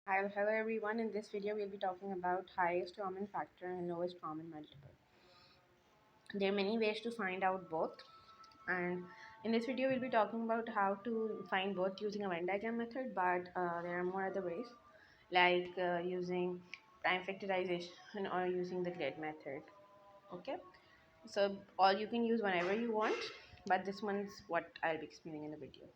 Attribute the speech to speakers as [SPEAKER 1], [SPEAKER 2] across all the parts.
[SPEAKER 1] Hello everyone. In this video, we'll be talking about highest common factor and lowest common multiple. There are many ways to find out both, and in this video, we'll be talking about how to find both using a Venn diagram method. But there are more other ways, like using prime factorization or using the grid method. Okay, so all you can use whenever you want, but this one's what I'll be explaining in the video.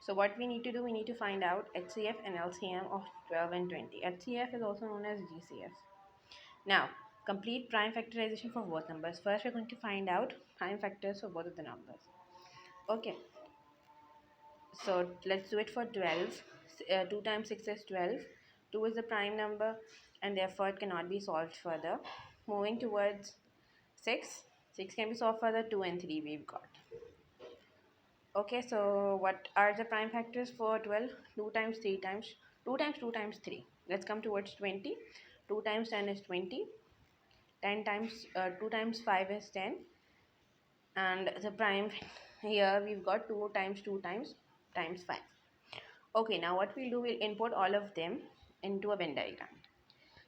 [SPEAKER 1] So what we need to do, we need to find out HCF and LCM of 12 and 20. HCF is also known as GCF. Now, complete prime factorization for both numbers. First, we're going to find out prime factors for both of the numbers. Okay, so let's do it for 12. 2 times 6 is 12. 2 is the prime number and therefore it cannot be solved further. Moving towards 6. 6 can be solved further. 2 and 3 we've got. Okay, so what are the prime factors for 12? 2 times 3 times 2 times 2 times 3. Let's come towards 20. 2 times 10 is 20. 10 times 2 times 5 is 10. And the prime here we've got 2 times 2 times 5. Okay, now what we'll do, we'll import all of them into a Venn diagram.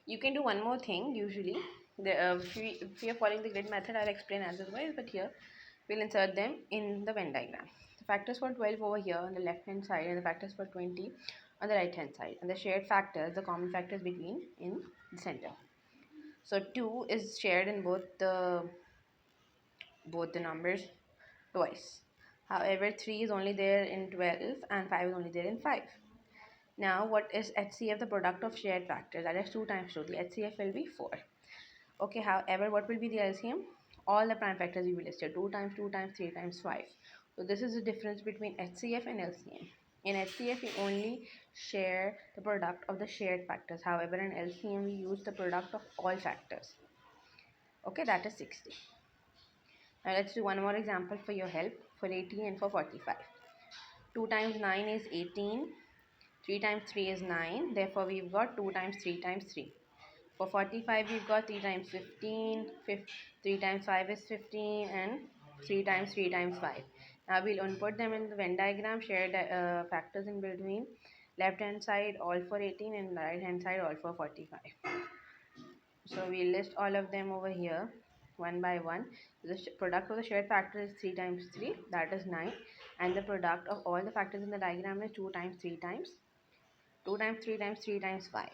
[SPEAKER 1] You can do one more thing usually. If we are following the grid method, I'll explain otherwise, but here we'll insert them in the Venn diagram. The factors for 12 over here on the left hand side and the factors for 20 on the right hand side, and the shared factors, the common factors between, in the center. So 2 is shared in both the numbers twice. However, 3 is only there in 12 and 5 is only there in 5. Now what is HCF? The product of shared factors. That is 2 times 2. The HCF will be 4. Okay, however, what will be the LCM? All the prime factors we will listed: 2 times 2 times 3 times 5. So this is the difference between HCF and LCM. In HCF we only share the product of the shared factors. However, in LCM we use the product of all factors. Okay, that is 60. Now let's do one more example for your help, for 18 and for 45. 2 times 9 is 18. 3 times 3 is 9. Therefore we've got 2 times 3 times 3. For 45, we've got 3 times 15, 3 times 5 is 15, and 3 times 3 times 5. Now we'll input them in the Venn diagram, share the factors in between. Left hand side all for 18 and right hand side all for 45. So we'll list all of them over here one by one. The product of the shared factor is 3 times 3, that is 9. And the product of all the factors in the diagram is 2 times 3 times 2 times 3 times 3 times 5.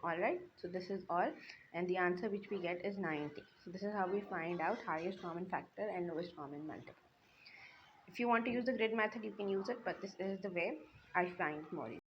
[SPEAKER 1] Alright, so this is all, and the answer which we get is 90. So this is how we find out highest common factor and lowest common multiple. If you want to use the grid method, you can use it, but this is the way I find more